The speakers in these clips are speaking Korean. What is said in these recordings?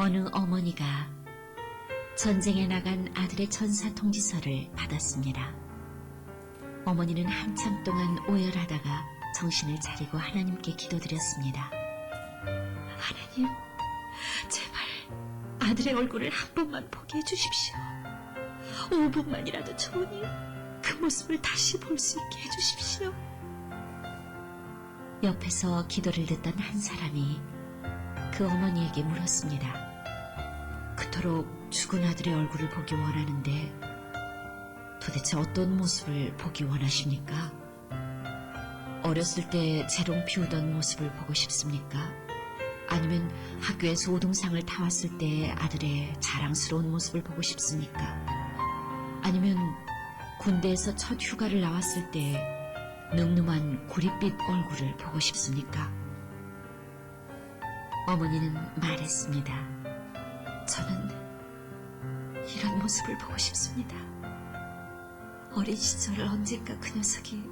어느 어머니가 전쟁에 나간 아들의 전사 통지서를 받았습니다. 어머니는 한참 동안 오열하다가 정신을 차리고 하나님께 기도드렸습니다. 하나님, 제발 아들의 얼굴을 한 번만 보게 해주십시오. 5분만이라도 좋으니 그 모습을 다시 볼 수 있게 해주십시오. 옆에서 기도를 듣던 한 사람이 그 어머니에게 물었습니다. 그토록 죽은 아들의 얼굴을 보기 원하는데 도대체 어떤 모습을 보기 원하십니까? 어렸을 때 재롱 피우던 모습을 보고 싶습니까? 아니면 학교에서 우등상을 타왔을 때 아들의 자랑스러운 모습을 보고 싶습니까? 아니면 군대에서 첫 휴가를 나왔을 때 늠름한 구릿빛 얼굴을 보고 싶습니까? 어머니는 말했습니다. 저는 이런 모습을 보고 싶습니다. 어린 시절 언젠가 그 녀석이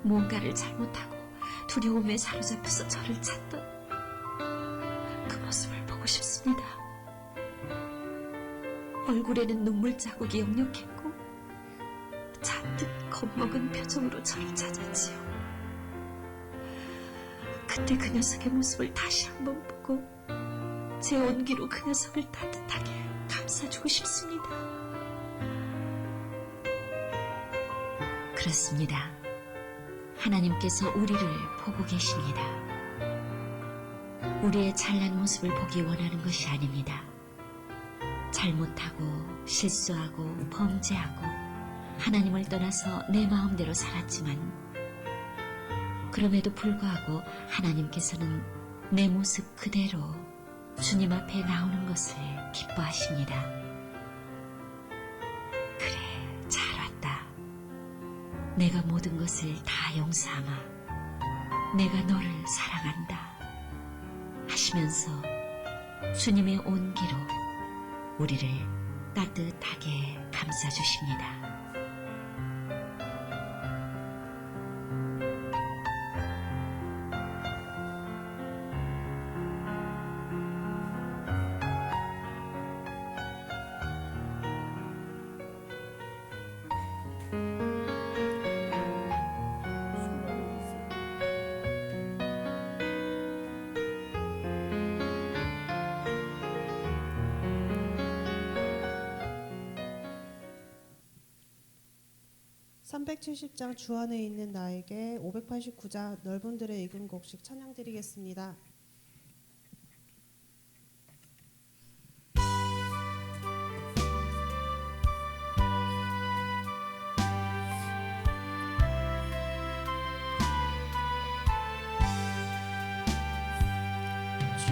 뭔가를 잘못하고 두려움에 사로잡혀서 저를 찾던 그 모습을 보고 싶습니다. 얼굴에는 눈물 자국이 역력했고 잔뜩 겁먹은 표정으로 저를 찾았지요. 그때 그 녀석의 모습을 다시 한번 보고 제 온기로 그 녀석을 따뜻하게 감싸주고 싶습니다. 그렇습니다. 하나님께서 우리를 보고 계십니다. 우리의 찬란 모습을 보기 원하는 것이 아닙니다. 잘못하고 실수하고 범죄하고 하나님을 떠나서 내 마음대로 살았지만 그럼에도 불구하고 하나님께서는 내 모습 그대로 주님 앞에 나오는 것을 기뻐하십니다. 그래, 잘 왔다. 내가 모든 것을 다 용서하마. 내가 너를 사랑한다. 하시면서 주님의 온기로 우리를 따뜻하게 감싸주십니다. (370장) 주 안에 있는 나에게 589장 넓은 들의 익은 곡식 찬양드리겠습니다.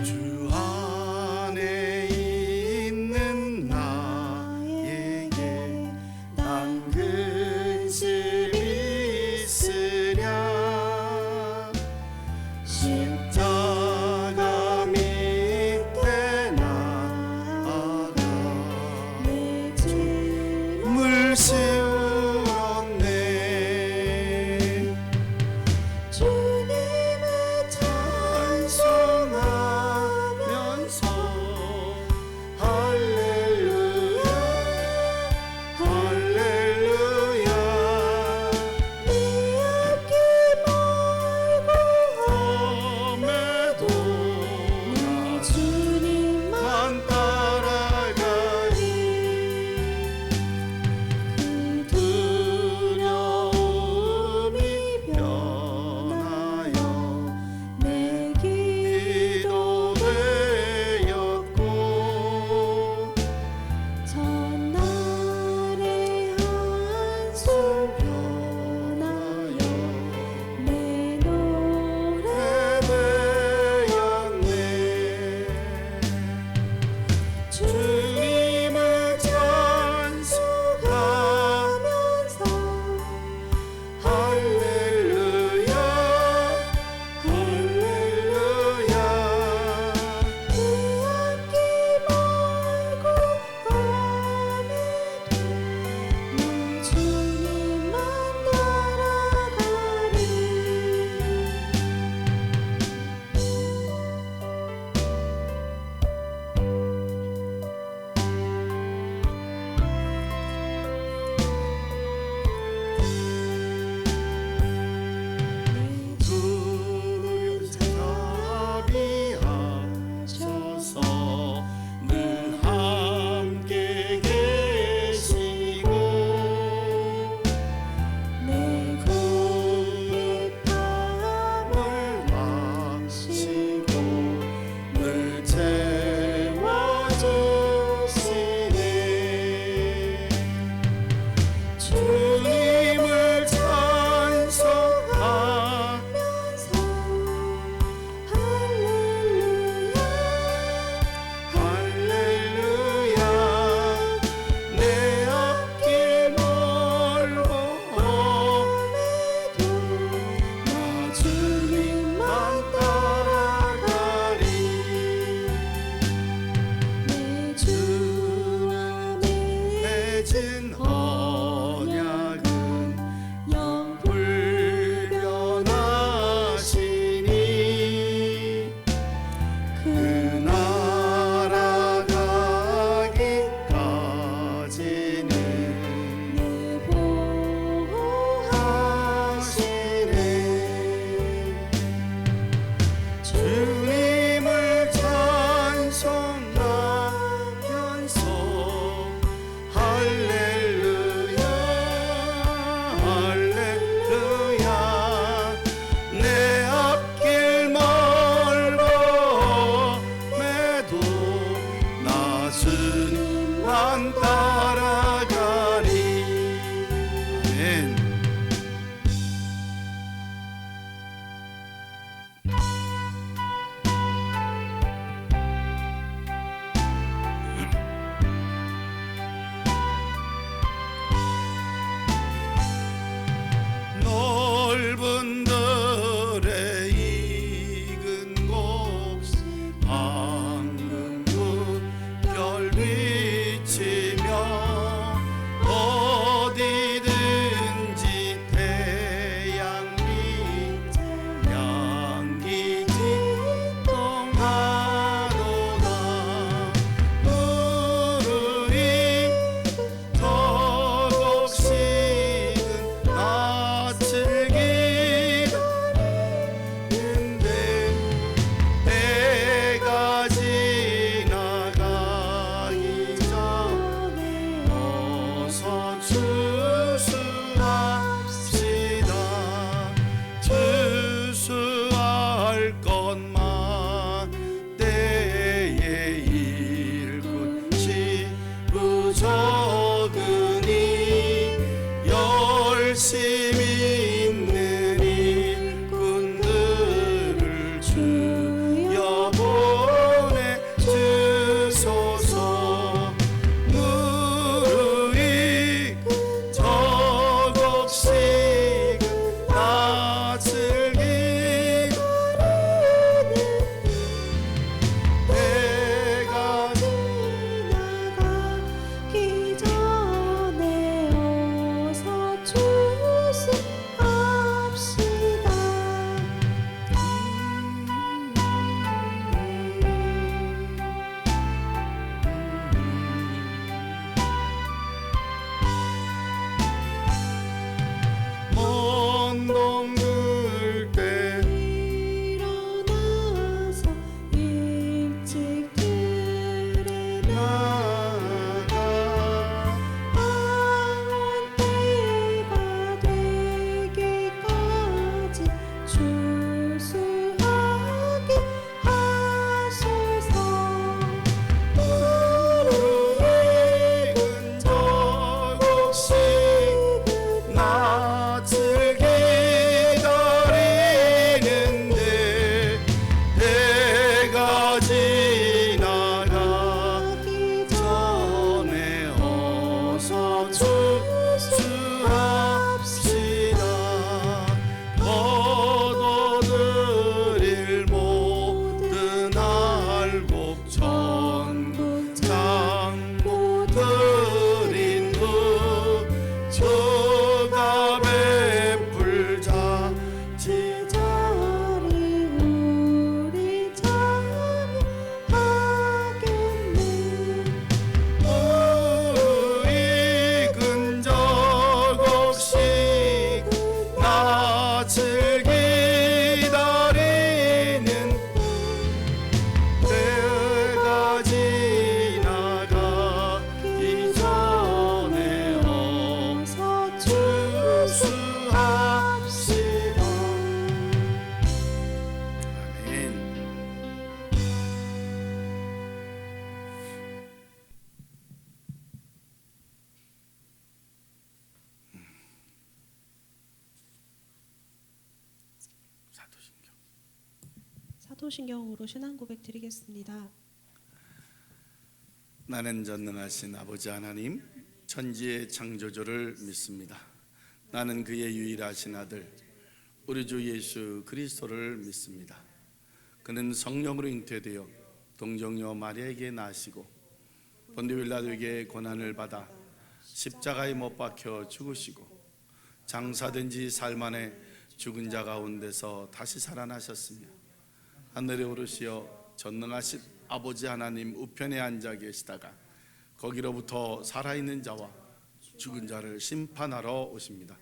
주 안에 있는 나에게 당근심이 있으랴 십자가 밑에 나아가 내 짐을 씌웠네 주님의 찬송하면서 할렐루야 할렐루야 네 앞길 멀고 사도신경으로 신앙 고백 드리겠습니다. 나는 전능하신 아버지 하나님, 천지의 창조주를 믿습니다. 나는 그의 유일하신 아들 우리 주 예수 그리스도를 믿습니다. 그는 성령으로 잉태되어 동정녀 마리아에게 나시고 본디오 빌라도에게 고난을 받아 십자가에 못 박혀 죽으시고 장사된 지 사흘 만에 죽은 자 가운데서 다시 살아나셨으며 하늘에 오르시어 전능하신 아버지 하나님 우편에 앉아 계시다가 거기로부터 살아있는 자와 죽은 자를 심판하러 오십니다.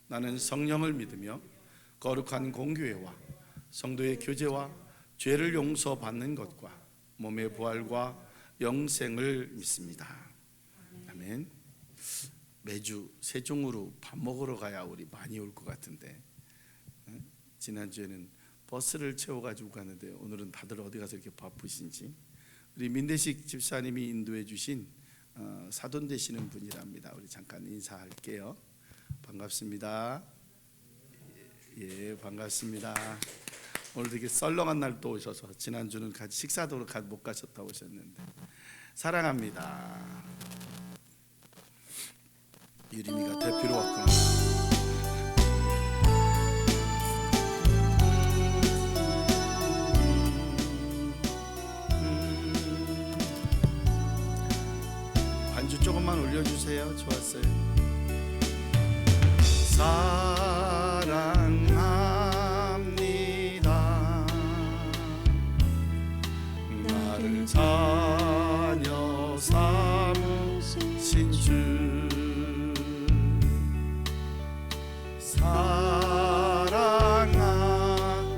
나는 성령을 믿으며 거룩한 공교회와 성도의 교제와 죄를 용서받는 것과 몸의 부활과 영생을 믿습니다. 아멘. 매주 세종으로 밥 먹으러 가야 우리 많이 올 것 같은데, 지난주에는 버스를 채워가지고 갔는데 오늘은 다들 어디 가서 이렇게 바쁘신지. 우리 민대식 집사님이 인도해 주신 사돈 되시는 분이랍니다. 우리 잠깐 인사할게요. 반갑습니다. 예, 반갑습니다. 오늘 되게 썰렁한 날 또 오셔서 지난주는 같이 식사도 못 가셨다 오셨는데 사랑합니다. 유림이가 대표로 왔구나. 반주 조금만 올려주세요. 좋았어요. 사랑합니다. 나를 자녀 삼으신 주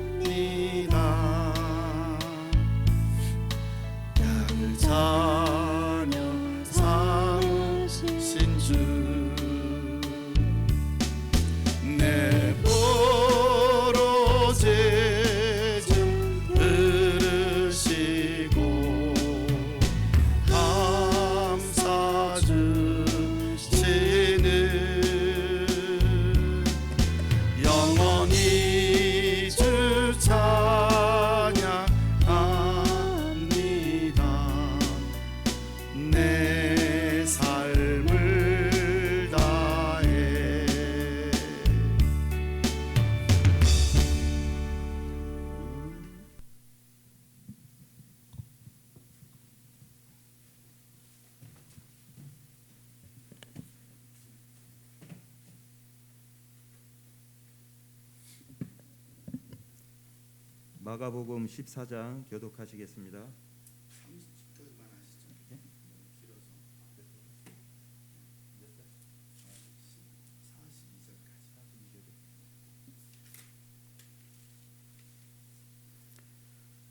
사랑합니다. 나를 자녀 삼으신 주 내 보로 죄 좀 들으시고 감사 주시는 영원히 주 찬양합니다. 내 삶을 다해. 마가복음 14장 교독하시겠습니다.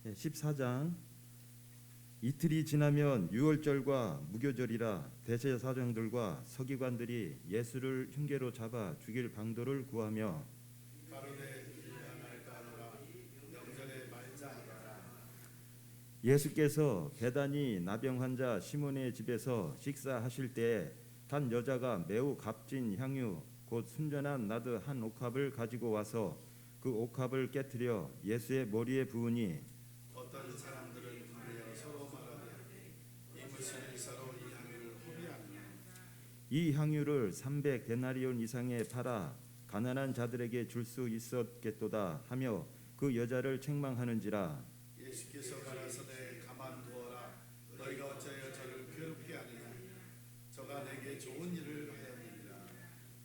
네, 14장. 이틀이 지나면 유월절과 무교절이라 대제사장들과 서기관들이 예수를 흉계로 잡아 죽일 방도를 구하며 예수께서 베다니 나병 환자 시몬의 집에서 식사하실 때에 한 여자가 매우 값진 향유 곧 순전한 나드 한 옥합을 가지고 와서 그 옥합을 깨뜨려 예수의 머리에 부으니 어떤 사람들은 그래야 서로 말하되 이 무슨 의사로 이 향유를 후비하느냐. 이 향유를 300데나리온 이상에 팔아 가난한 자들에게 줄 수 있었겠도다 하며 그 여자를 책망하는지라. 예수께서 가라사대 가만두어라. 너희가 어찌하여 저를 괴롭게 하느냐. 저가 내게 좋은 일을 하였느니라.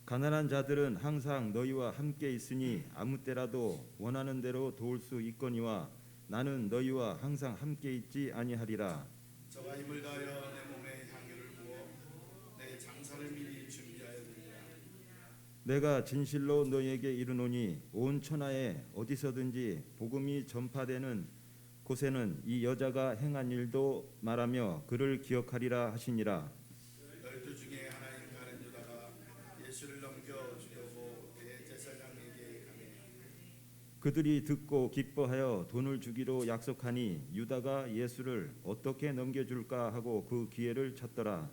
가난한 자들은 항상 너희와 함께 있으니 아무 때라도 원하는 대로 도울 수 있거니와 나는 너희와 항상 함께 있지 아니하리라. 저가 힘을 다하여 내 몸에 향유를 부어 내 장사를 미리 준비하였느니라. 내가 진실로 너희에게 이르노니 온 천하에 어디서든지 복음이 전파되는 곳에는 이 여자가 행한 일도 말하며 그를 기억하리라 하시니라. 12 중에 하나인 가룟 유다가 예수를 넘겨 주려고 대제사장에게 가매 그들이 듣고 기뻐하여 돈을 주기로 약속하니 유다가 예수를 어떻게 넘겨줄까 하고 그 기회를 찾더라.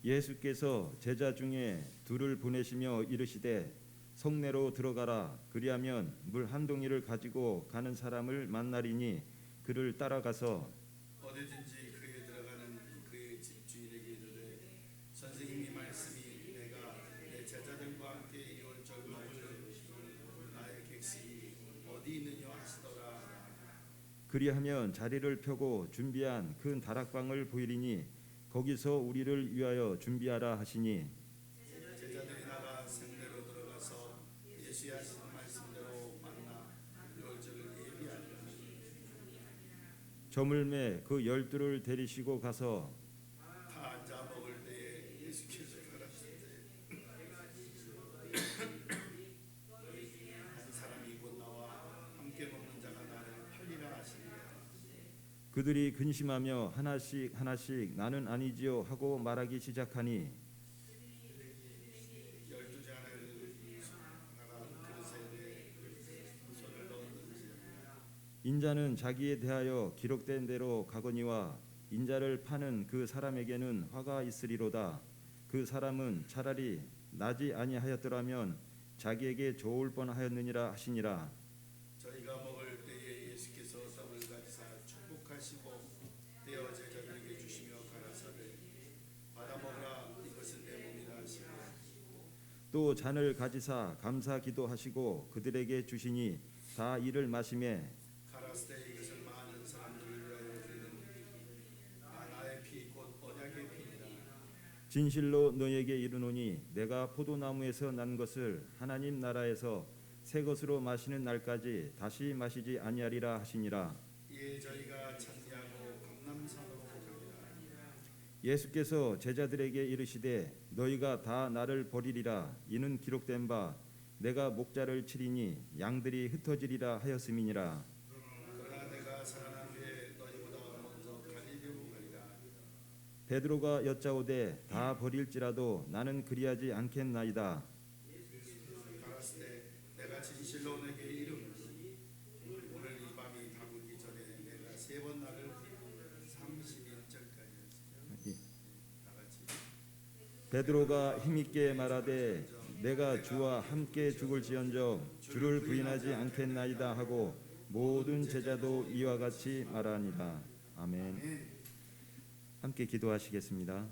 예수께서 제자 중에 둘을 보내시며 이르시되 성내로 들어가라. 그리하면 물 한 동이를 가지고 가는 사람을 만나리니 그를 따라가서 어디든지 그에 들어가는 그의 집주인에게 이르되 선생님이 말씀이 내가 내 제자들과 함께 이올 적막을 나의 객실이 어디 있느냐 하시더라. 그리하면 자리를 펴고 준비한 큰 다락방을 보이리니 거기서 우리를 위하여 준비하라 하시니 제자들이 나가 생내로 들어가서 예수의 하신 말씀대로 만나 이올 적을 예비하리라. 저물매 그 12를 데리시고 가서 다 앉아 먹을 때에 예수께서 가라사대 한 사람이 곧 나와 함께 먹는 자가 나를 팔리라 하시니라. 그들이 근심하며 하나씩 나는 아니지요 하고 말하기 시작하니 12 잔을 나가 그릇에 손을 넣었는지 인자는 자기에 대하여 기록된 대로 가거니와 인자를 파는 그 사람에게는 화가 있으리로다. 그 사람은 차라리 나지 아니하였더라면 자기에게 좋을 뻔하였느니라 하시니라. 저희가 먹을 때에 예수께서 떡을 가지사 축복하시고 떼어 제자들에게 주시며 가라사대 받아 먹으라 이것은 내 몸이라 하시고 또 잔을 가지사 감사 기도하시고 그들에게 주시니 다 이를 마시매 가라사대 이것은 많은 사람들을 위하여 드리는 나의 피 곧 언약의 피니라. 진실로 너에게 이르노니 내가 포도나무에서 난 것을 하나님 나라에서 새 것으로 마시는 날까지 다시 마시지 아니하리라 하시니라. 이에 저희가 찬미하고 감람산으로 가니라. 예수께서 제자들에게 이르시되 너희가 다 나를 버리리라. 이는 기록된 바 내가 목자를 치리니 양들이 흩어지리라 하였음이니라. 그러나 내가 살아난 후에 너희보다 먼저 갈릴리로 가리라. 베드로가 여짜오되 다 버릴지라도 나는 그리하지 않겠나이다. 가라사대 내가 진실로 내게 이르노니 오늘 이 밤이 다물기 전에 내가 3번 나를 30일절까지 다 같이 베드로가 힘있게 말하되 내가 주와 함께 죽을지언정 주를 부인하지 않겠나이다 하고 모든 제자도 이와 같이 말하니라. 아멘. 함께 기도하시겠습니다.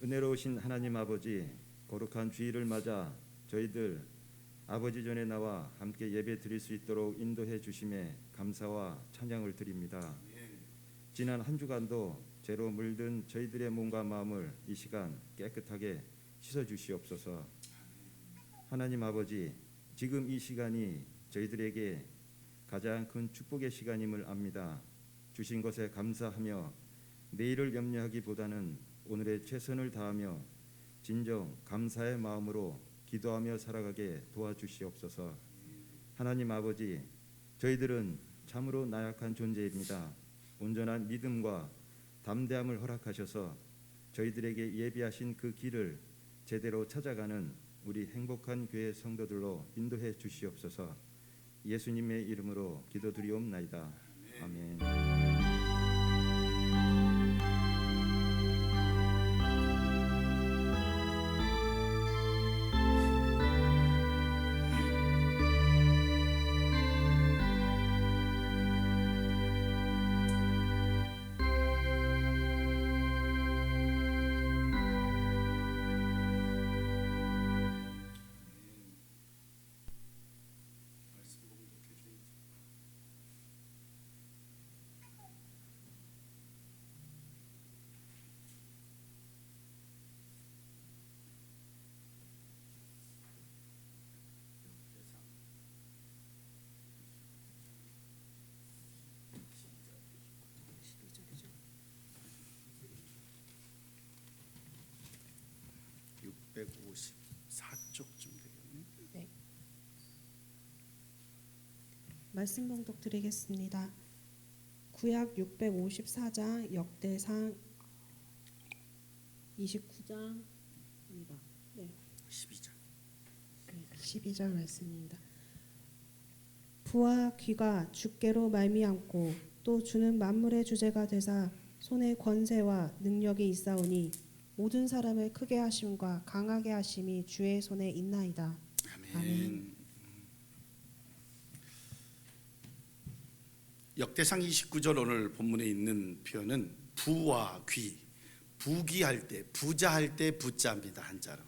은혜로우신 하나님 아버지, 거룩한 주일을 맞아 저희들 아버지 전에 나와 함께 예배 드릴 수 있도록 인도해 주심에 감사와 찬양을 드립니다. 지난 한 주간도 죄로 물든 저희들의 몸과 마음을 이 시간 깨끗하게 씻어 주시옵소서. 하나님 아버지, 지금 이 시간이 저희들에게 가장 큰 축복의 시간임을 압니다. 주신 것에 감사하며 내일을 염려하기보다는 오늘의 최선을 다하며 진정 감사의 마음으로 기도하며 살아가게 도와주시옵소서. 하나님 아버지, 저희들은 참으로 나약한 존재입니다. 온전한 믿음과 담대함을 허락하셔서 저희들에게 예비하신 그 길을 제대로 찾아가는 우리 행복한 교회 성도들로 인도해 주시옵소서. 예수님의 이름으로 기도드리옵나이다. 아멘. 말씀 공독해 주십시오. 네. 654쪽쯤 되겠네. 네. 말씀 봉독 드리겠습니다. 구약 654장 역대상 29장입니다. 네. 12장. 12절 말씀입니다. 부와 귀가 주께로 말미암고 또 주는 만물의 주제가 되사 손에 권세와 능력이 있사오니 모든 사람을 크게 하심과 강하게 하심이 주의 손에 있나이다. 아멘. 역대상 29절 오늘 본문에 있는 표현은 부와 귀, 부귀할 때, 부자할 때 부자입니다. 한자로.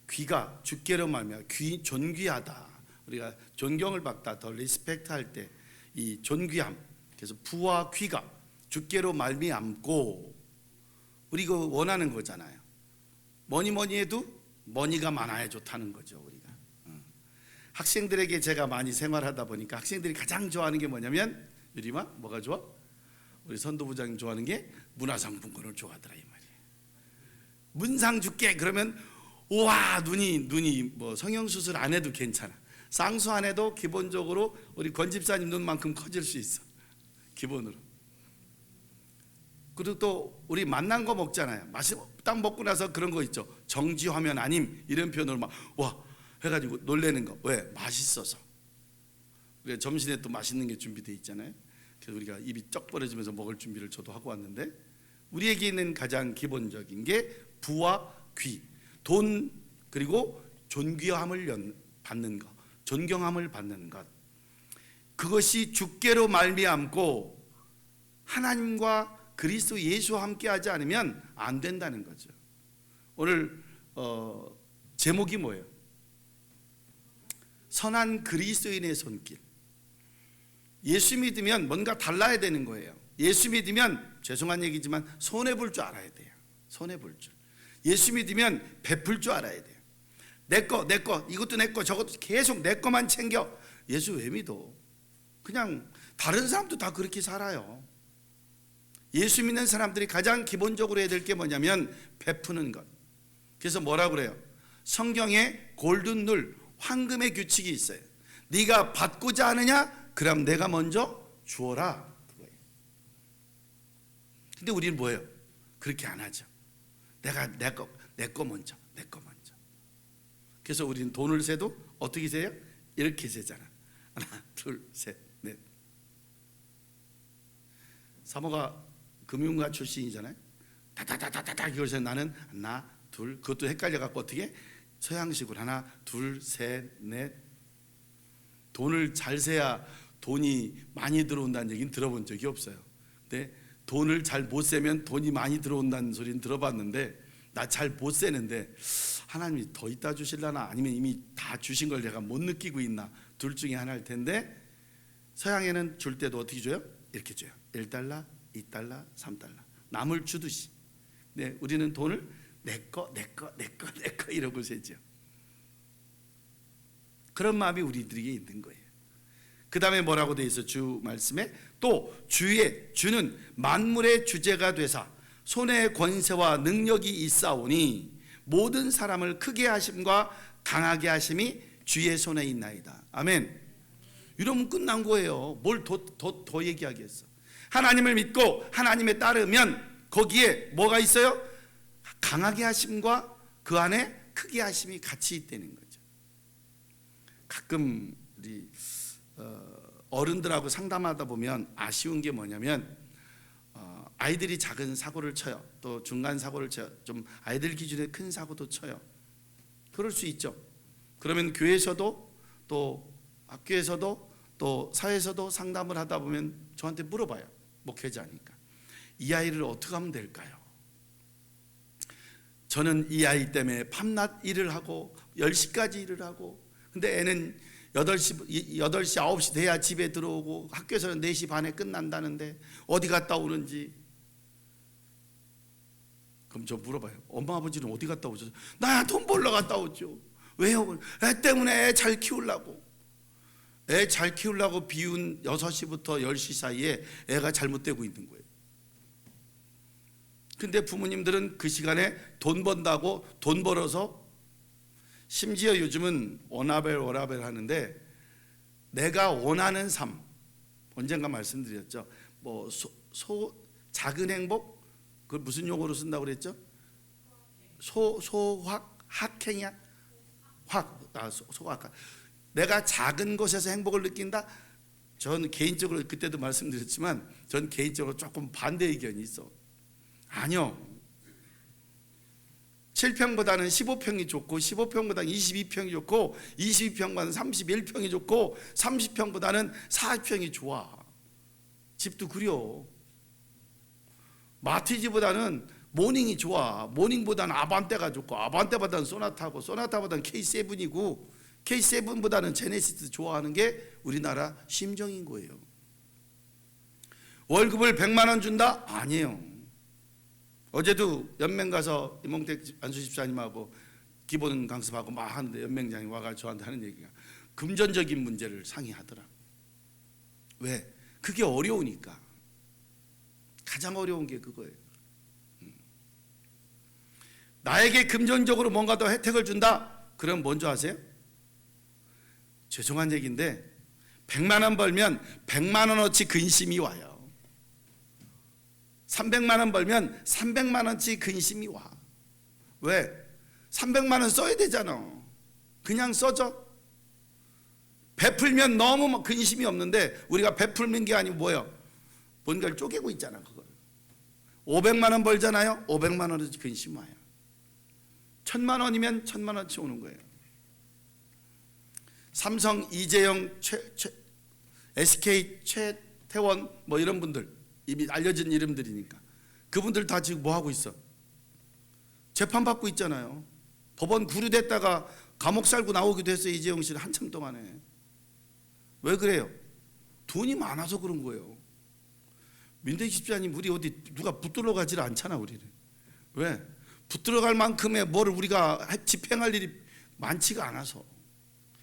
귀가 주께로 말미암아 귀 존귀하다. 우리가 존경을 받다, 더 리스펙트 할 때 이 존귀함. 그래서 부와 귀가 주께로 말미암고, 우리 이거 원하는 거잖아요. 뭐니 해도 머니가 많아야 좋다는 거죠, 우리가. 학생들에게 제가 많이 생활하다 보니까 학생들이 가장 좋아하는 게 뭐냐면, 유리마 뭐가 좋아? 우리 선도부장님 좋아하는 게 문화상품권을 좋아하더라 이 말이에요. 문상 줄게 그러면 우와, 눈이 뭐 성형수술 안 해도 괜찮아. 쌍수 안 해도 기본적으로 우리 권 집사님 눈만큼 커질 수 있어, 기본으로. 그리고 또 우리 맛난 거 먹잖아요. 딱 먹고 나서 그런 거 있죠. 정지화면 아님 이런 표현으로 막 와 해가지고 놀래는 거. 왜? 맛있어서. 우리가 점심에 또 맛있는 게 준비되어 있잖아요. 그래서 우리가 입이 쩍 벌어지면서 먹을 준비를 저도 하고 왔는데, 우리에게 있는 가장 기본적인 게 부와 귀, 돈, 그리고 존귀함을 받는 것, 존경함을 받는 것. 그것이 주께로 말미암고 하나님과 그리스도 예수와 함께하지 않으면 안 된다는 거죠. 오늘 제목이 뭐예요? 선한 그리스도인의 손길. 예수 믿으면 뭔가 달라야 되는 거예요. 예수 믿으면 죄송한 얘기지만 손해볼 줄 알아야 돼요. 손해볼 줄. 예수 믿으면 베풀 줄 알아야 돼요. 내 거 이것도 내 거 저것도 계속 내 거만 챙겨. 예수 왜 믿어? 그냥 다른 사람도 다 그렇게 살아요. 예수 믿는 사람들이 가장 기본적으로 해야 될 게 뭐냐면 베푸는 것. 그래서 뭐라고 그래요? 성경에 골든 룰, 황금의 규칙이 있어요. 네가 받고자 하느냐? 그럼 내가 먼저 주어라. 그거예요. 근데 우리는 뭐예요? 그렇게 안 하죠. 내가 내 거 먼저. 그래서 우리는 돈을 세도 어떻게 세요? 이렇게 세잖아. 하나, 둘, 셋, 넷. 사모가 금융가 출신이잖아요. 다다다다다 이걸 세. 나는 하나, 둘. 그것도 헷갈려 갖고 어떻게? 서양식으로 하나, 둘, 셋, 넷. 돈을 잘 세야 돈이 많이 들어온다는 얘기는 들어본 적이 없어요. 근데 돈을 잘 못 세면 돈이 많이 들어온다는 소리는 들어봤는데, 나 잘 못 세는데 하나님이 더 있다 주실라나 아니면 이미 다 주신 걸 내가 못 느끼고 있나, 둘 중에 하나일 텐데, 서양에는 줄 때도 어떻게 줘요? 이렇게 줘요. 1달러, 2달러, 3달러 남을 주듯이. 네, 우리는 돈을 내 거 이러고 세죠. 그런 마음이 우리들에게 있는 거예요. 그 다음에 뭐라고 돼 있어? 주 말씀에 또 주는 만물의 주제가 되사 손에 권세와 능력이 있사오니 모든 사람을 크게 하심과 강하게 하심이 주의 손에 있나이다. 아멘. 이러면 끝난 거예요. 뭘 더 얘기하겠어. 하나님을 믿고 하나님에 따르면 거기에 뭐가 있어요? 강하게 하심과 그 안에 크게 하심이 같이 있다는 거죠. 가끔 우리 어른들하고 상담하다 보면 아쉬운 게 뭐냐면, 아이들이 작은 사고를 쳐요. 또 중간 사고를 쳐요. 좀 아이들 기준에 큰 사고도 쳐요. 그럴 수 있죠. 그러면 교회에서도 또 학교에서도 또 사회에서도 상담을 하다 보면 저한테 물어봐요. 목회자니까. 이 아이를 어떻게 하면 될까요? 저는 이 아이 때문에 밤낮 일을 하고 10시까지 일을 하고, 근데 애는 8시 9시 돼야 집에 들어오고 학교에서는 4시 반에 끝난다는데 어디 갔다 오는지. 그럼 저 물어봐요. 엄마 아버지는 어디 갔다 오죠? 나야 돈 벌러 갔다 오죠. 왜요? 애 때문에 애 잘 키우려고. 애 잘 키우려고 비운 6시부터 10시 사이에 애가 잘못되고 있는 거예요. 근데 부모님들은 그 시간에 돈 번다고 돈 벌어서, 심지어 요즘은 워라벨 하는데, 내가 원하는 삶, 언젠가 말씀드렸죠. 뭐 작은 행복, 그걸 무슨 용어로 쓴다고 그랬죠? 소확행이야? 소확. 내가 작은 곳에서 행복을 느낀다. 전 개인적으로 그때도 말씀드렸지만 전 개인적으로 조금 반대 의견이 있어. 아니요. 7평보다는 15평이 좋고 15평보다는 22평이 좋고 22평보다는 31평이 좋고 30평보다는 40평이 좋아. 집도 그려. 마티즈보다는 모닝이 좋아. 모닝보다는 아반떼가 좋고 아반떼보다는 소나타고 소나타보다는 K7이고 K7보다는 제네시스 좋아하는 게 우리나라 심정인 거예요. 월급을 100만 원 준다? 아니에요. 어제도 연맹 가서 이몽택 안수 집사님하고 기본 강습하고 막 하는데 연맹장이 와가지고 저한테 하는 얘기가 금전적인 문제를 상의하더라. 왜? 그게 어려우니까. 가장 어려운 게 그거예요. 나에게 금전적으로 뭔가 더 혜택을 준다? 그럼 뭔지 아세요? 죄송한 얘기인데 100만 원 벌면 100만 원어치 근심이 와요. 300만 원 벌면 300만 원치 근심이 와. 왜? 300만 원 써야 되잖아. 그냥 써줘. 베풀면 너무 근심이 없는데 우리가 베풀는 게 아니고 뭐예요? 뭔가를 쪼개고 있잖아. 그걸 500만 원 벌잖아요. 500만 원어치 근심 와요. 1000만 원이면 1000만 원치 오는 거예요. 삼성 이재영, SK 최태원 뭐 이런 분들 이미 알려진 이름들이니까 그분들 다 지금 뭐 하고 있어? 재판 받고 있잖아요. 법원 구류됐다가 감옥 살고 나오기도 했어요. 이재용 씨는 한참 동안에. 왜 그래요? 돈이 많아서 그런 거예요. 민대기 집사님 우리 어디 누가 붙들어 가지를 않잖아. 우리는. 왜? 붙들어 갈 만큼의 뭐를 우리가 집행할 일이 많지가 않아서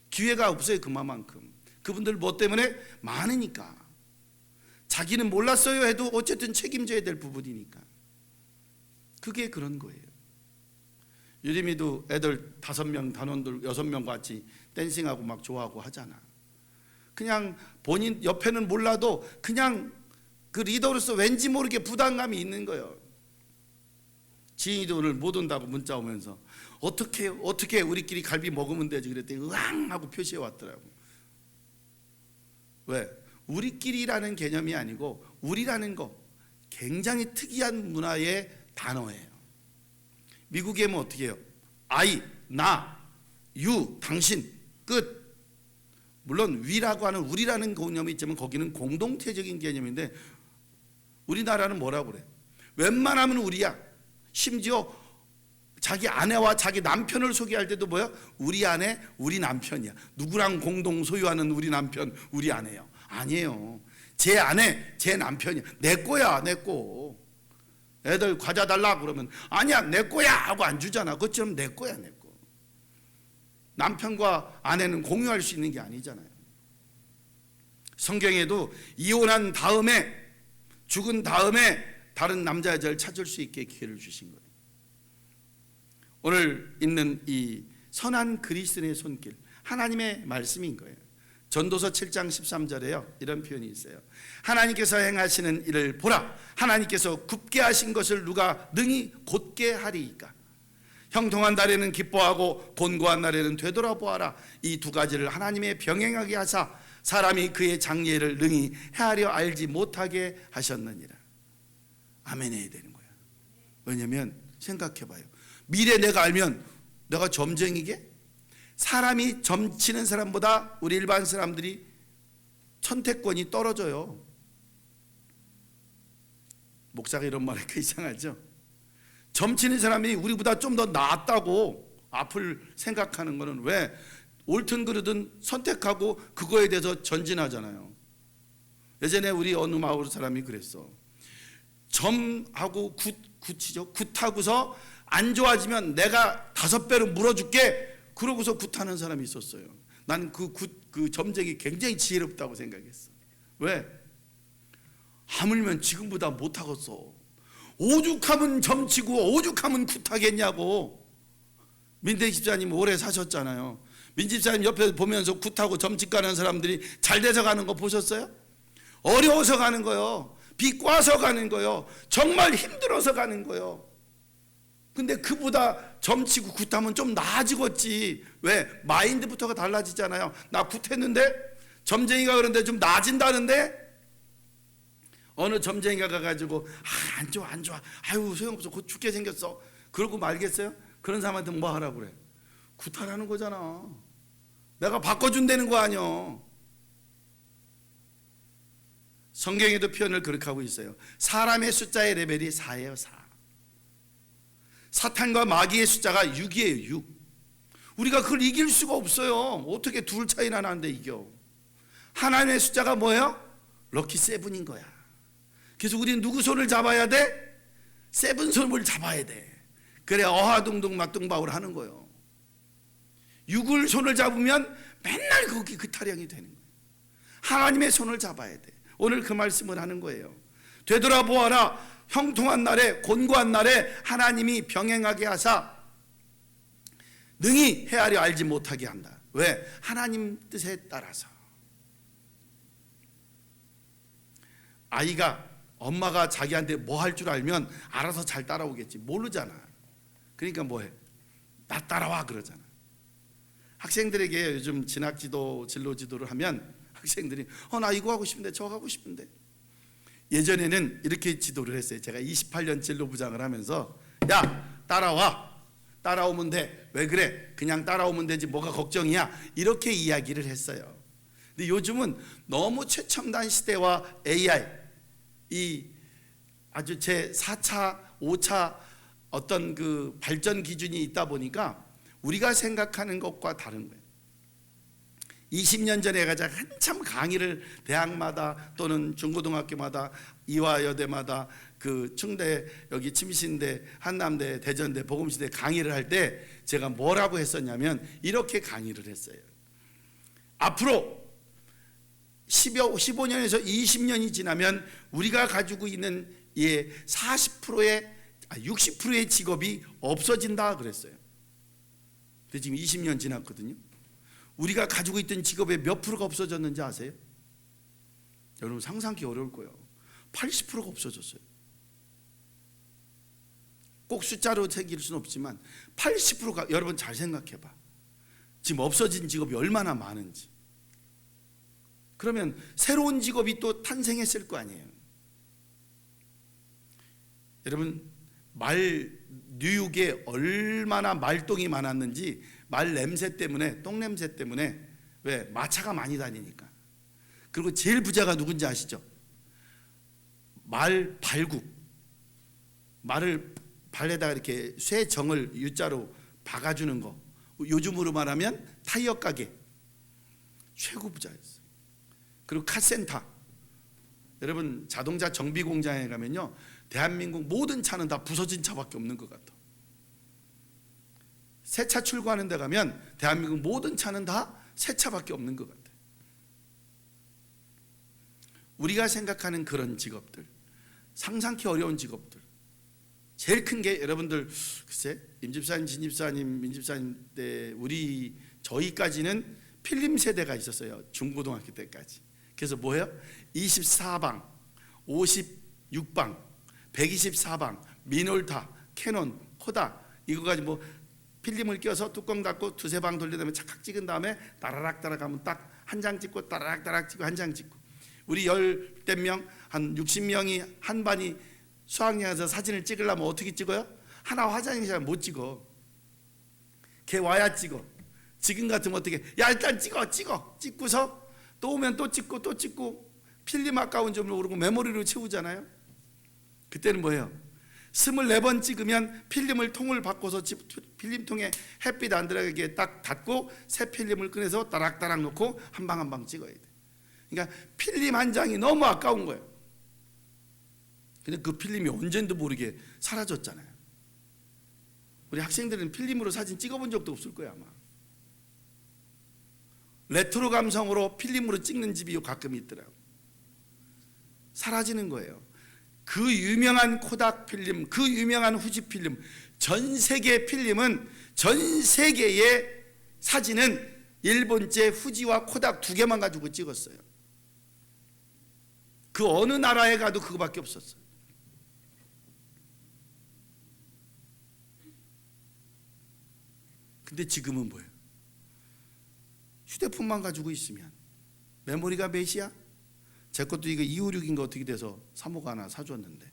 기회가 없어요. 그만큼. 그분들 뭐 때문에? 많으니까. 자기는 몰랐어요 해도 어쨌든 책임져야 될 부분이니까. 그게 그런 거예요. 유림이도 애들 5명 단원들 6명 같이 댄싱하고 막 좋아하고 하잖아. 그냥 본인 옆에는 몰라도 그냥 그 리더로서 왠지 모르게 부담감이 있는 거예요. 지인이도 오늘 못 온다고 문자 오면서 어떻게 우리끼리 갈비 먹으면 되지 그랬더니 으앙 하고 표시해 왔더라고. 왜? 우리끼리라는 개념이 아니고 우리라는 거 굉장히 특이한 문화의 단어예요. 미국에 뭐 어떻게 해요? I, 나, you, 당신, 끝. 물론 위라고 하는 우리라는 개념이 있지만 거기는 공동체적인 개념인데 우리나라는 뭐라고 그래? 웬만하면 우리야. 심지어 자기 아내와 자기 남편을 소개할 때도 뭐야? 우리 아내, 우리 남편이야. 누구랑 공동 소유하는 우리 남편, 우리 아내요. 아니에요. 제 아내, 제 남편이야. 내 거야, 내 거. 애들 과자 달라 그러면 아니야, 내 거야 하고 안 주잖아. 그것처럼 내 거야, 내 거. 남편과 아내는 공유할 수 있는 게 아니잖아요. 성경에도 이혼한 다음에 죽은 다음에 다른 남자 여자를 찾을 수 있게 기회를 주신 거예요. 오늘 있는 이 선한 그리스도의 손길 하나님의 말씀인 거예요. 전도서 7장 13절에요 이런 표현이 있어요. 하나님께서 행하시는 일을 보라. 하나님께서 굽게 하신 것을 누가 능히 곧게 하리이까. 형통한 날에는 기뻐하고 곤고한 날에는 되돌아보아라. 이 두 가지를 하나님의 병행하게 하사 사람이 그의 장례를 능히 헤아려 알지 못하게 하셨느니라. 아멘 해야 되는 거야. 왜냐하면 생각해봐요. 미래 내가 알면 내가 점쟁이게? 사람이 점치는 사람보다 우리 일반 사람들이 선택권이 떨어져요. 목사가 이런 말하니까 이상하죠. 점치는 사람이 우리보다 좀 더 낫다고 앞을 생각하는 거는 왜? 옳든 그르든 선택하고 그거에 대해서 전진하잖아요. 예전에 우리 어느 마을 사람이 그랬어. 점하고 굿이죠. 굿하고서 안 좋아지면 내가 5배로 물어줄게. 그러고서 굿하는 사람이 있었어요. 난 그 점쟁이 굉장히 지혜롭다고 생각했어. 왜? 하물면 지금보다 못하겠어. 오죽하면 점치고 오죽하면 굿하겠냐고. 민대 집사님 오래 사셨잖아요. 민 집사님 옆에 보면서 굿하고 점집 가는 사람들이 잘 돼서 가는 거 보셨어요? 어려워서 가는 거요. 비꼬아서 가는 거요. 정말 힘들어서 가는 거요. 근데 그보다 점치고 굿하면 좀 나아지겠지. 왜? 마인드부터가 달라지잖아요. 나 굿했는데 점쟁이가 그런데 좀 나아진다는데 어느 점쟁이가 가가지고 안 좋아 안 좋아, 아유 소용없어, 곧 죽게 생겼어, 그러고 말겠어요? 그런 사람한테 뭐 하라고 그래? 구타라는 거잖아. 내가 바꿔준다는 거 아니야. 성경에도 표현을 그렇게 하고 있어요. 사람의 숫자의 레벨이 4예요. 4. 사탄과 마귀의 숫자가 6이에요. 6. 우리가 그걸 이길 수가 없어요. 어떻게 둘 차이나 나는데 이겨? 하나님의 숫자가 뭐예요? 럭키 7인 거야. 그래서 우리는 누구 손을 잡아야 돼? 7 손을 잡아야 돼. 그래 어하둥둥 맞둥바울 하는 거예요. 6을 손을 잡으면 맨날 거기 그 타령이 되는 거예요. 하나님의 손을 잡아야 돼. 오늘 그 말씀을 하는 거예요. 되돌아보아라. 형통한 날에, 곤고한 날에 하나님이 병행하게 하사 능히 헤아려 알지 못하게 한다. 왜? 하나님 뜻에 따라서. 아이가 엄마가 자기한테 뭐 할 줄 알면 알아서 잘 따라오겠지. 모르잖아. 그러니까 뭐해? 나 따라와 그러잖아. 학생들에게 요즘 진학지도, 진로지도를 하면 학생들이 나 이거 하고 싶은데 저거 하고 싶은데. 예전에는 이렇게 지도를 했어요. 제가 28년 진로부장을 하면서 야 따라와, 따라오면 돼. 왜 그래? 그냥 따라오면 되지 뭐가 걱정이야. 이렇게 이야기를 했어요. 근데 요즘은 너무 최첨단 시대와 AI, 이 아주 제 4차 5차 어떤 그 발전 기준이 있다 보니까 우리가 생각하는 것과 다른 거예요. 20년 전에 가자 한참 강의를 대학마다 또는 중고등학교마다 이화여대마다 그 충대, 여기 침신대, 한남대, 대전대, 복음시대 강의를 할 때 제가 뭐라고 했었냐면 이렇게 강의를 했어요. 앞으로 15년에서 20년이 지나면 우리가 가지고 있는 60%의 직업이 없어진다 그랬어요. 근데 지금 20년 지났거든요. 우리가 가지고 있던 직업의 몇 프로가 없어졌는지 아세요? 여러분 상상하기 어려울 거예요. 80%가 없어졌어요. 꼭 숫자로 새길 수는 없지만 80%가, 여러분 잘 생각해봐. 지금 없어진 직업이 얼마나 많은지. 그러면 새로운 직업이 또 탄생했을 거 아니에요. 여러분 말 뉴욕에 얼마나 말똥이 많았는지 말 냄새 때문에, 똥 냄새 때문에. 왜? 마차가 많이 다니니까. 그리고 제일 부자가 누군지 아시죠? 말 발국. 말을 발에다가 이렇게 쇠정을 U자로 박아주는 거. 요즘으로 말하면 타이어 가게. 최고 부자였어요. 그리고 카센터. 여러분 자동차 정비 공장에 가면요, 대한민국 모든 차는 다 부서진 차밖에 없는 것 같아. 새 차 출고하는 데 가면 대한민국 모든 차는 다 새 차밖에 없는 것 같아. 우리가 생각하는 그런 직업들, 상상기 어려운 직업들, 제일 큰 게 여러분들 글쎄 임집사님, 진집사님, 민집사님 때 저희까지는 필름 세대가 있었어요. 중고등학교 때까지. 그래서 뭐예요? 24방, 56방, 124방, 미놀타, 캐논, 코닥 이거 가지고 뭐 필름을 껴서 뚜껑 닫고 두세 방 돌려다면 착각 찍은 다음에 따라락 하면 딱 한 장 찍고 따라락 찍고 한 장 찍고. 우리 10대 명, 한 60명이 한 반이 수학여행에서 사진을 찍으려면 어떻게 찍어요? 하나 화장실 못 찍어. 걔 와야 찍어. 지금 같으면 어떻게? 야 일단 찍고서 또 오면 또 찍고 필름 아까운 점을 모르고 메모리로 채우잖아요. 그때는 뭐예요? 24번 찍으면 필름을 통을 바꿔서 필름통에 햇빛 안 들어가게 딱 닫고 새 필름을 꺼내서 따락따락 놓고 한 방 한 방 찍어야 돼. 그러니까 필름 한 장이 너무 아까운 거예요. 근데 그 필름이 언젠도 모르게 사라졌잖아요. 우리 학생들은 필름으로 사진 찍어본 적도 없을 거예요 아마. 레트로 감성으로 필름으로 찍는 집이 가끔 있더라고요. 사라지는 거예요. 그 유명한 코닥 필름, 그 유명한 후지 필름, 전 세계 필름은, 전 세계의 사진은 일본제 후지와 코닥 두 개만 가지고 찍었어요. 그 어느 나라에 가도 그거밖에 없었어요. 근데 지금은 뭐예요? 휴대폰만 가지고 있으면 메모리가 몇이야? 제 것도 이거 256인가 어떻게 돼서 사모가 하나 사줬는데,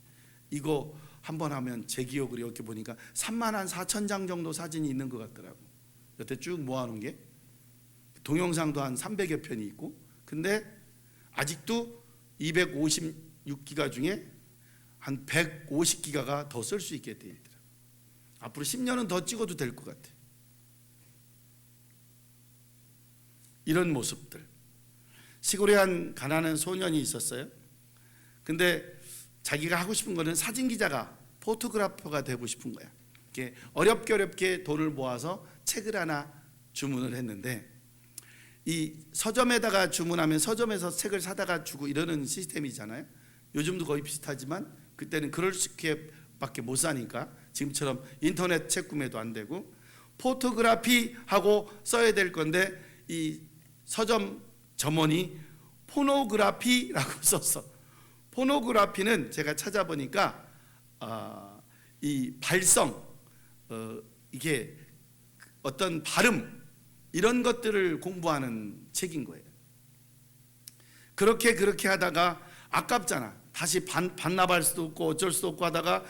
이거 한번 하면 제 기억으로 이렇게 보니까 34,000장 정도 사진이 있는 것 같더라고. 여태 쭉 모아놓은 게 동영상도 한 300여 편이 있고, 근데 아직도 256기가 중에 한 150기가가 더 쓸 수 있게 돼 있더라고. 앞으로 10년은 더 찍어도 될 것 같아. 이런 모습들. 시골에 한 가난한 소년이 있었어요. 근데 자기가 하고 싶은 거는 사진 기자가, 포토그래퍼가 되고 싶은 거야. 이렇게 어렵게 돈을 모아서 책을 하나 주문을 했는데, 이 서점에다가 주문하면 서점에서 책을 사다가 주고 이러는 시스템이잖아요. 요즘도 거의 비슷하지만 그때는 그렇게밖에 못 사니까 지금처럼 인터넷 책 구매도 안 되고 포토그래피 하고 써야 될 건데, 이 서점 점원이 포노그래피라고 썼어. 포노그래피는 제가 찾아보니까 이 발성, 이게 어떤 발음, 이런 것들을 공부하는 책인 거예요. 그렇게 하다가 아깝잖아. 다시 반납할 수도 없고 어쩔 수도 없고 하다가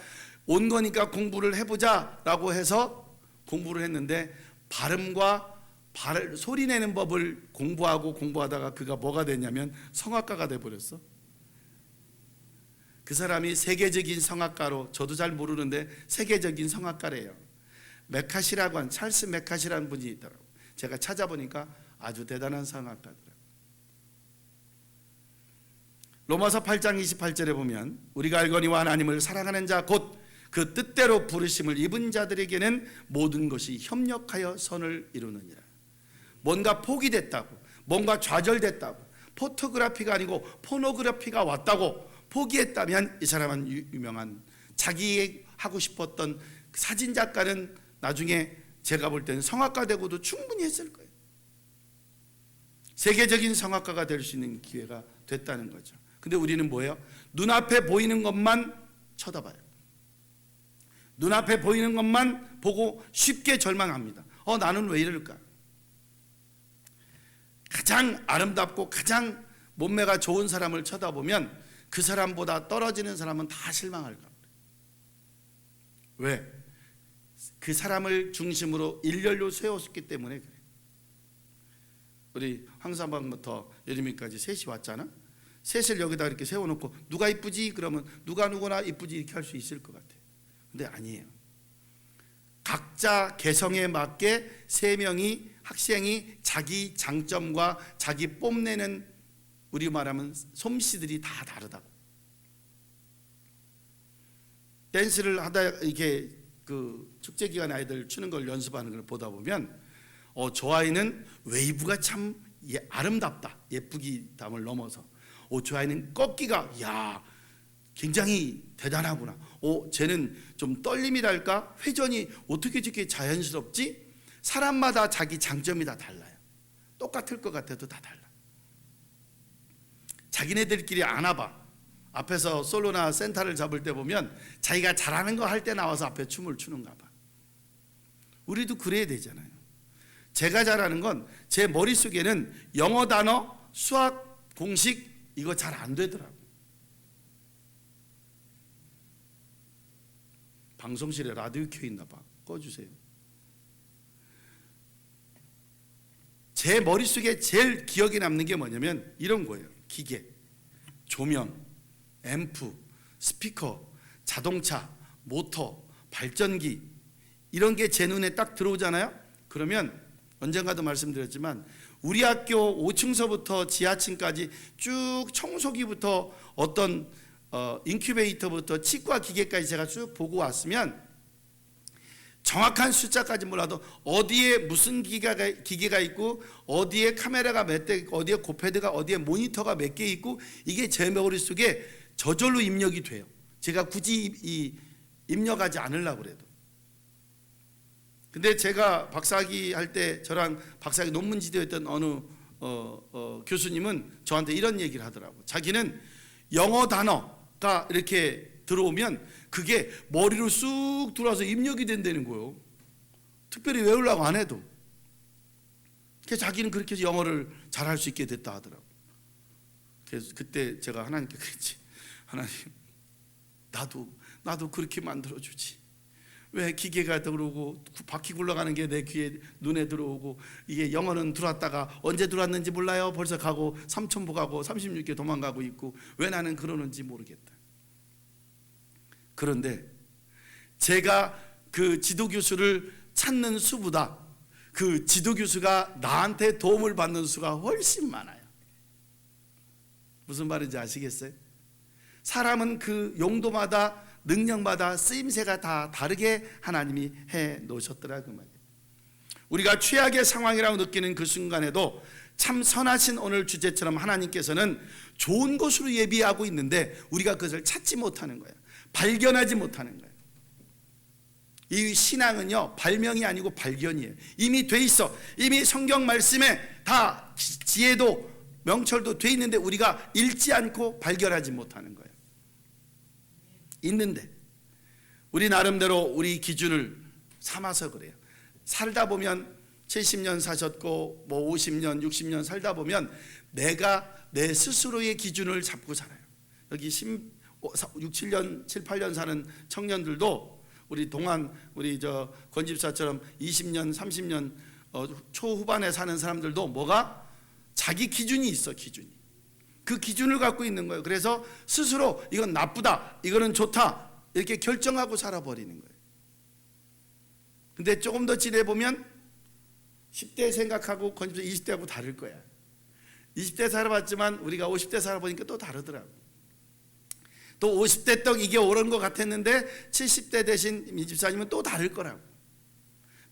온 거니까 공부를 해보자라고 해서 공부를 했는데, 발음과 소리 내는 법을 공부하다가 그가 뭐가 됐냐면 성악가가 돼버렸어. 그 사람이 세계적인 성악가로, 저도 잘 모르는데 세계적인 성악가래요. 메카시라고 한, 찰스 메카시라는 분이 있더라고. 제가 찾아보니까 아주 대단한 성악가더라고. 로마서 8장 28절에 보면, 우리가 알거니와 하나님을 사랑하는 자 곧 그 뜻대로 부르심을 입은 자들에게는 모든 것이 협력하여 선을 이루느니라. 뭔가 포기됐다고, 뭔가 좌절됐다고, 포토그래피가 아니고 포노그래피가 왔다고 포기했다면 이 사람은 유명한, 자기 하고 싶었던 사진 작가는 나중에 제가 볼 때는 성악가 되고도 충분히 했을 거예요. 세계적인 성악가가 될 수 있는 기회가 됐다는 거죠. 근데 우리는 뭐예요? 눈앞에 보이는 것만 쳐다봐요. 눈앞에 보이는 것만 보고 쉽게 절망합니다. 나는 왜 이럴까? 가장 아름답고 가장 몸매가 좋은 사람을 쳐다보면 그 사람보다 떨어지는 사람은 다 실망할까? 왜? 그 사람을 중심으로 일렬로 세웠기 때문에 그래. 우리 황사방부터 여름이까지 셋이 왔잖아. 셋을 여기다 이렇게 세워놓고 누가 이쁘지? 그러면 누구나 이쁘지 이렇게 할 수 있을 것 같아. 근데 아니에요. 각자 개성에 맞게 세 명이, 학생이 자기 장점과 자기 뽐내는, 우리 말하면 솜씨들이 다 다르다고. 댄스를 하다 이렇게 그 축제 기간 아이들 추는 걸 연습하는 걸 보다 보면 저 아이는 웨이브가 참 아름답다. 예쁘기 담을 넘어서 저 아이는 꺾기가 굉장히 대단하구나. 쟤는 좀 떨림이랄까? 회전이 어떻게 저렇게 자연스럽지? 사람마다 자기 장점이 다 달라요. 똑같을 것 같아도 다 달라. 자기네들끼리 아나봐. 앞에서 솔로나 센터를 잡을 때 보면 자기가 잘하는 거 할 때 나와서 앞에 춤을 추는가 봐. 우리도 그래야 되잖아요. 제가 잘하는 건 제 머릿속에는 영어 단어, 수학 공식 이거 잘 안 되더라고. 방송실에 라디오 켜 있나 봐. 꺼주세요. 제 머릿속에 제일 기억에 남는 게 뭐냐면 이런 거예요. 기계, 조명, 앰프, 스피커, 자동차, 모터, 발전기, 이런 게 제 눈에 딱 들어오잖아요. 그러면 언젠가도 말씀드렸지만 우리 학교 5층서부터 지하층까지 쭉 청소기부터 어떤 인큐베이터부터 치과 기계까지 제가 쭉 보고 왔으면 정확한 숫자까지 몰라도 어디에 무슨 기계가 있고 어디에 카메라가 몇 대 있고 어디에 고패드가 어디에 모니터가 몇 개 있고 이게 제 머릿속에 저절로 입력이 돼요. 제가 굳이 입력하지 않으려고 그래도. 근데 제가 박사학위 할 때 저랑 박사학위 논문 지도했던 어느 교수님은 저한테 이런 얘기를 하더라고. 자기는 영어 단어가 이렇게 들어오면 그게 머리로 쑥 들어와서 입력이 된다는 거예요. 특별히 외우려고 안 해도. 그래서 자기는 그렇게 해서 영어를 잘할 수 있게 됐다 하더라고. 그래서 그때 제가 하나님께 그랬지. 하나님, 나도 그렇게 만들어주지. 왜 기계가 들어오고 바퀴 굴러가는 게 내 귀에 눈에 들어오고, 이게 영어는 들어왔다가 언제 들어왔는지 몰라요. 벌써 가고 삼천포 가고 36개 도망가고 있고, 왜 나는 그러는지 모르겠다. 그런데 제가 그 지도교수를 찾는 수보다 그 지도교수가 나한테 도움을 받는 수가 훨씬 많아요. 무슨 말인지 아시겠어요? 사람은 그 용도마다 능력마다 쓰임새가 다 다르게 하나님이 해 놓으셨더라 그 말이에요. 우리가 최악의 상황이라고 느끼는 그 순간에도 참 선하신 오늘 주제처럼 하나님께서는 좋은 곳으로 예비하고 있는데 우리가 그것을 찾지 못하는 거예요. 발견하지 못하는 거예요. 이 신앙은요, 발명이 아니고 발견이에요. 이미 돼 있어. 이미 성경 말씀에 다 지혜도 명철도 돼 있는데 우리가 읽지 않고 발견하지 못하는 거예요. 있는데 우리 나름대로 우리 기준을 삼아서 그래요. 살다 보면 70년 사셨고 뭐 50년 60년 살다 보면 내가 내 스스로의 기준을 잡고 살아요. 여기 6, 7년 7, 8년 사는 청년들도 우리 동안 우리 저 권집사처럼 20년 30년 초후반에 사는 사람들도 뭐가 자기 기준이 있어. 기준이 그 기준을 갖고 있는 거예요. 그래서 스스로 이건 나쁘다 이거는 좋다 이렇게 결정하고 살아버리는 거예요. 근데 조금 더 지내보면 10대 생각하고 권집사 20대하고 다를 거야. 20대 살아봤지만 우리가 50대 살아보니까 또 다르더라고. 또 50대 떡 이게 옳은 것 같았는데 70대 대신 민집사님은 또 다를 거라고.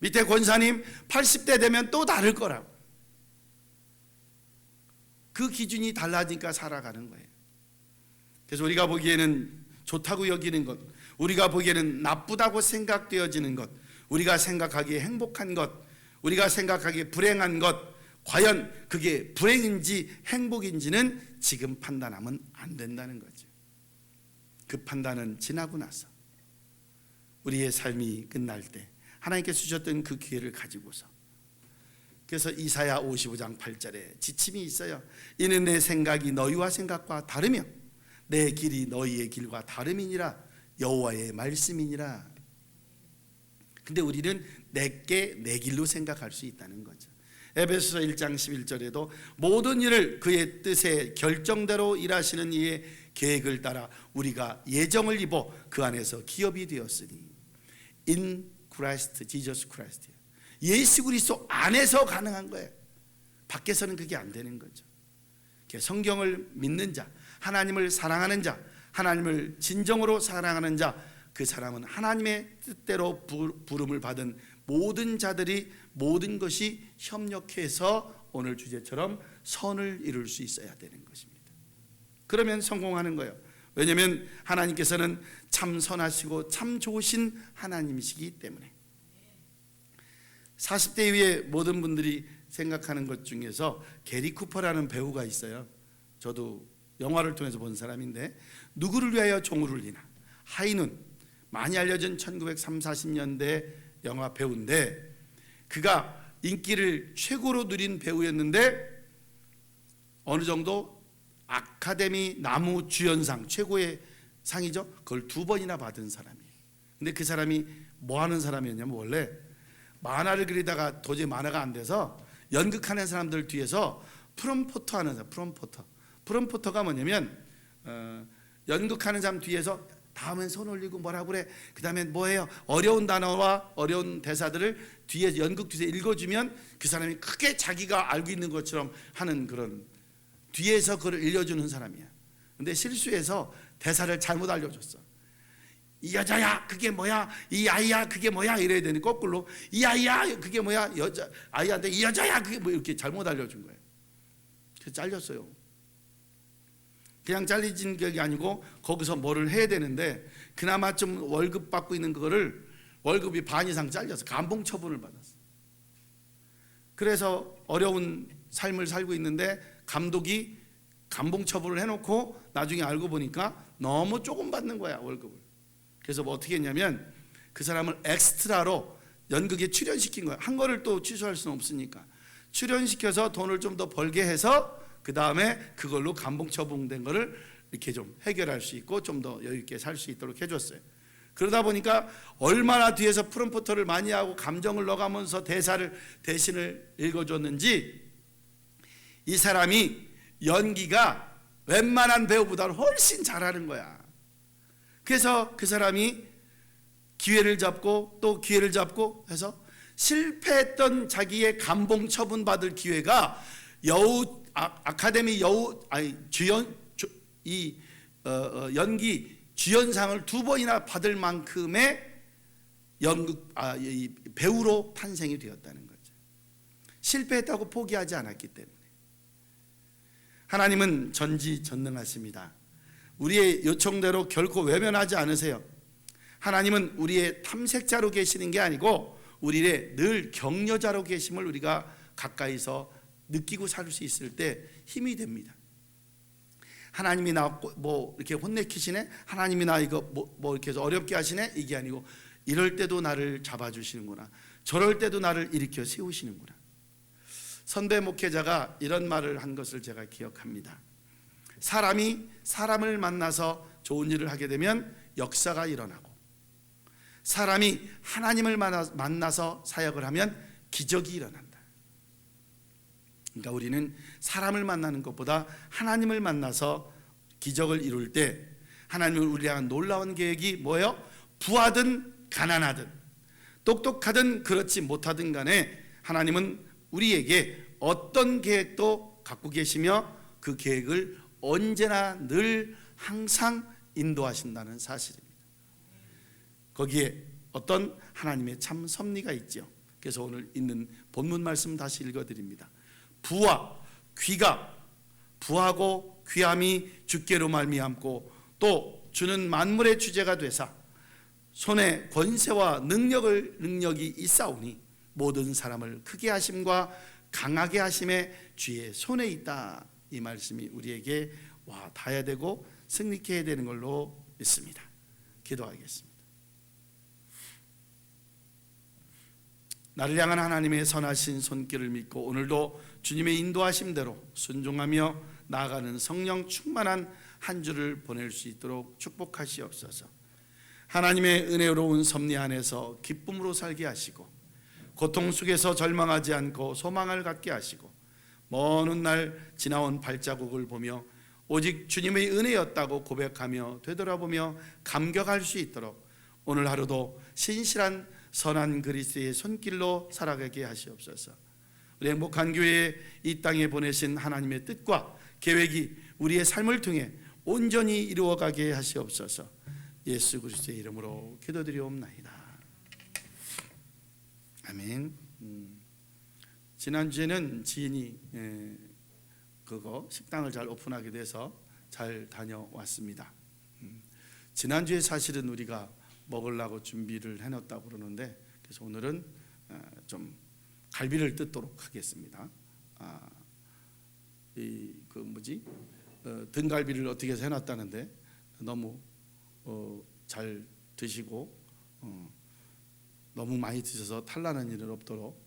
밑에 권사님 80대 되면 또 다를 거라고. 그 기준이 달라지니까 살아가는 거예요. 그래서 우리가 보기에는 좋다고 여기는 것, 우리가 보기에는 나쁘다고 생각되어지는 것, 우리가 생각하기에 행복한 것, 우리가 생각하기에 불행한 것, 과연 그게 불행인지 행복인지는 지금 판단하면 안 된다는 거죠. 그 판단은 지나고 나서 우리의 삶이 끝날 때 하나님께서 주셨던 그 기회를 가지고서, 그래서 이사야 55장 8절에 지침이 있어요. 이는 내 생각이 너희와 생각과 다르며 내 길이 너희의 길과 다름이니라. 여호와의 말씀이니라. 근데 우리는 내게 내 길로 생각할 수 있다는 거죠. 에베소서 1장 11절에도 모든 일을 그의 뜻에 결정대로 일하시는 이의 계획을 따라 우리가 예정을 입어 그 안에서 기업이 되었으니. In Christ, Jesus Christ. 예수 그리스도 안에서 가능한 거예요. 밖에서는 그게 안 되는 거죠. 성경을 믿는 자, 하나님을 사랑하는 자, 하나님을 진정으로 사랑하는 자, 그 사람은 하나님의 뜻대로 부름을 받은 모든 자들이 모든 것이 협력해서 오늘 주제처럼 선을 이룰 수 있어야 되는 것입니다. 그러면 성공하는 거예요. 왜냐하면 하나님께서는 참 선하시고 참 좋으신 하나님이시기 때문에. 40대 이후에 모든 분들이 생각하는 것 중에서 게리 쿠퍼라는 배우가 있어요. 저도 영화를 통해서 본 사람인데, 누구를 위하여 종을 울리나, 하이눈, 많이 알려진 1930, 40년대 영화 배우인데, 그가 인기를 최고로 누린 배우였는데 어느 정도 아카데미 나무주연상, 최고의 상이죠. 그걸 2번이나 받은 사람이에요. 근데 그 사람이 뭐 하는 사람이었냐면, 원래 만화를 그리다가 도저히 만화가 안 돼서 연극하는 사람들 뒤에서 프롬포터 하는 사람. 프롬포터가 뭐냐면 연극하는 사람 뒤에서 다음엔 손 올리고 뭐라고 그래, 그 다음엔 뭐예요, 어려운 단어와 어려운 대사들을 뒤에 연극 뒤에서 읽어주면 그 사람이 크게 자기가 알고 있는 것처럼 하는, 그런 뒤에서 그걸 읽어주는 사람이야. 근데 실수해서 대사를 잘못 알려줬어. 이 여자야 그게 뭐야, 이 아이야 그게 뭐야 이래야 되는, 거꾸로 이 아이야 그게 뭐야, 여자 아이한테 이 여자야 그게 뭐, 이렇게 잘못 알려준 거예요. 그래서 잘렸어요. 그냥 잘리진 게 아니고 거기서 뭐를 해야 되는데, 그나마 좀 월급 받고 있는 그거를 월급이 반 이상 잘려서 감봉 처분을 받았어. 그래서 어려운 삶을 살고 있는데 감독이 감봉 처분을 해놓고 나중에 알고 보니까 너무 조금 받는 거야, 월급을. 그래서 뭐 어떻게 했냐면 그 사람을 엑스트라로 연극에 출연시킨 거야. 한 거를 또 취소할 수는 없으니까 출연시켜서 돈을 좀 더 벌게 해서 그 다음에 그걸로 감봉 처분된 거를 이렇게 좀 해결할 수 있고 좀 더 여유 있게 살 수 있도록 해줬어요. 그러다 보니까 얼마나 뒤에서 프롬프터를 많이 하고 감정을 넣어가면서 대신을 읽어줬는지 이 사람이 연기가 웬만한 배우보다 훨씬 잘하는 거야. 그래서 그 사람이 기회를 잡고 또 기회를 잡고 해서 실패했던 자기의 감봉 처분받을 기회가 아카데미 연기 주연상을 2번이나 받을 만큼의 이 배우로 탄생이 되었다는 거죠. 실패했다고 포기하지 않았기 때문에. 하나님은 전지전능하십니다. 우리의 요청대로 결코 외면하지 않으세요. 하나님은 우리의 탐색자로 계시는 게 아니고 우리의 늘 격려자로 계심을 우리가 가까이서 느끼고 살 수 있을 때 힘이 됩니다. 하나님이 나 뭐 이렇게 혼내키시네, 하나님이 나 이거 뭐 이렇게 해서 어렵게 하시네, 이게 아니고 이럴 때도 나를 잡아주시는구나, 저럴 때도 나를 일으켜 세우시는구나. 선배 목회자가 이런 말을 한 것을 제가 기억합니다. 사람이 사람을 만나서 좋은 일을 하게 되면 역사가 일어나고, 사람이 하나님을 만나서 사역을 하면 기적이 일어난다. 그러니까 우리는 사람을 만나는 것보다 하나님을 만나서 기적을 이룰 때 하나님은 우리를 향한 놀라운 계획이 뭐예요? 부하든 가난하든 똑똑하든 그렇지 못하든 간에 하나님은 우리에게 어떤 계획도 갖고 계시며 그 계획을 언제나 늘 항상 인도하신다는 사실입니다. 거기에 어떤 하나님의 참 섭리가 있죠. 그래서 오늘 있는 본문 말씀 다시 읽어드립니다. 부와 귀가, 부하고 귀함이 주께로 말미암고 또 주는 만물의 주제가 되사 손에 권세와 능력이 있사오니 모든 사람을 크게 하심과 강하게 하심의 주의 손에 있다. 이 말씀이 우리에게 와 닿아야 되고 승리케 해야 되는 걸로 믿습니다. 기도하겠습니다. 나를 향한 하나님의 선하신 손길을 믿고 오늘도 주님의 인도하심대로 순종하며 나아가는 성령 충만한 한 주를 보낼 수 있도록 축복하시옵소서. 하나님의 은혜로운 섭리 안에서 기쁨으로 살게 하시고 고통 속에서 절망하지 않고 소망을 갖게 하시고 먼 훗날 지나온 발자국을 보며 오직 주님의 은혜였다고 고백하며 되돌아보며 감격할 수 있도록 오늘 하루도 신실한 선한 그리스도의 손길로 살아가게 하시옵소서. 우리 행복한 교회에 이 땅에 보내신 하나님의 뜻과 계획이 우리의 삶을 통해 온전히 이루어가게 하시옵소서. 예수 그리스도의 이름으로 기도드리옵나이다. 아멘. 지난주에는 지인이 식당을 잘 오픈하게 돼서 잘 다녀왔습니다. 지난주에 사실은 우리가 먹으려고 준비를 해놨다고 그러는데 그래서 오늘은 좀 갈비를 뜯도록 하겠습니다. 등갈비를 어떻게 해서 해놨다는데 너무 잘 드시고 너무 많이 드셔서 탈나는 일은 없도록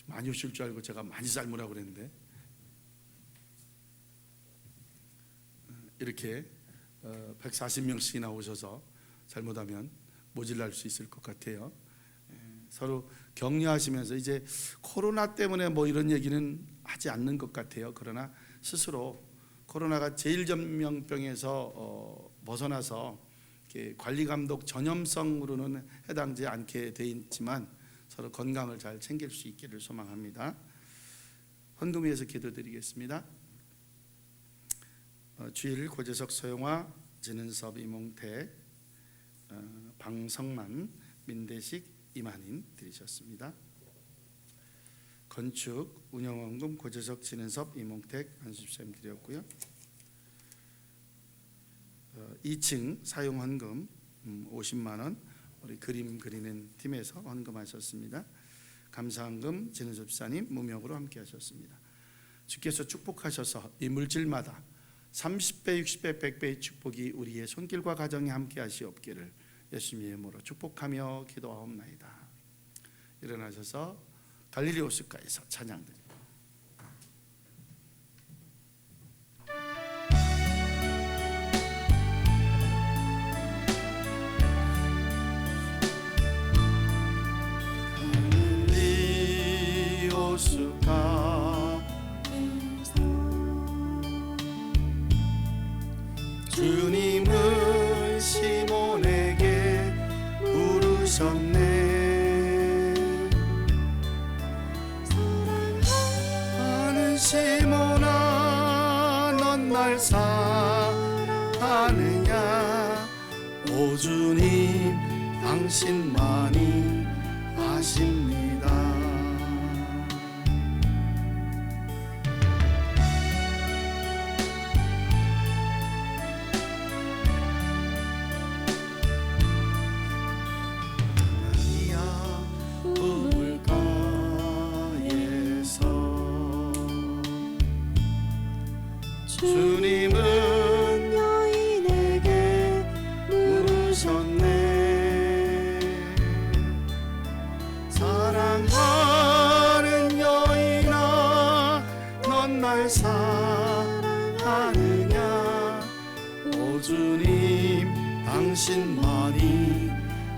많이 오실 줄 알고 제가 많이 삶으라고 그랬는데 이렇게 140명씩이나 오셔서 잘못하면 모질랄 수 있을 것 같아요. 서로 격려하시면서 이제 코로나 때문에 뭐 이런 얘기는 하지 않는 것 같아요. 그러나 스스로 코로나가 제1전염병에서 벗어나서 관리감독 전염성으로는 해당되지 않게 돼 있지만 서로 건강을 잘 챙길 수 있기를 소망합니다. 헌금 위해서 기도드리겠습니다. 주일 고재석 서영화 진은섭 이몽택 방성만 민대식 이만인 드리셨습니다. 건축 운영원금 고재석 진은섭 이몽택 한수쌤 드렸고요. 2층 사용헌금 50만 원 우리 그림 그리는 팀에서 헌금하셨습니다. 감사헌금 진은섭 집사님 무명으로 함께하셨습니다. 주께서 축복하셔서 이 물질마다 30배, 60배, 100배의 축복이 우리의 손길과 가정에 함께하시옵기를 예수님의 이름으로 축복하며 기도하옵나이다. 일어나셔서 갈릴리 호숫가에서 찬양드립니다. 주님은 시몬에게 물으셨네. 사랑하는 시몬아, 넌 날 사랑하느냐? 오 주님, 당신만이 아십니다. 주님은 여인에게 물으셨네. 사랑하는 여인아, 넌 날 사랑하느냐? 오 주님, 당신만이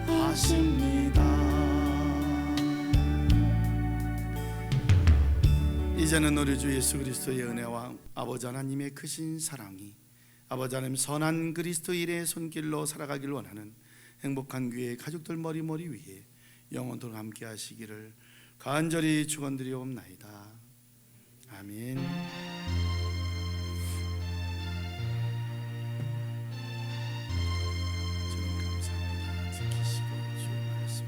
아십니다. 이제는 우리 주 예수 그리스도의 은혜와 아버지 하나님의 크신 사랑이, 아버지 하나님 선한 그리스도 일의 손길로 살아가길 원하는 행복한 교회 가족들 머리 위에 영원토록 함께 하시기를 간절히 축원드리옵나이다. 아멘. 주님 감사합니다. 지키시고 주 말씀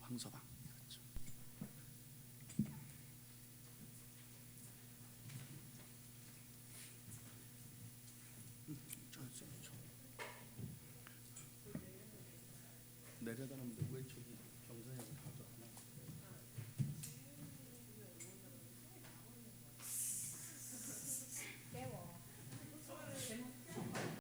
황서방 내려다 놓으면 왜 저기 경선이 하도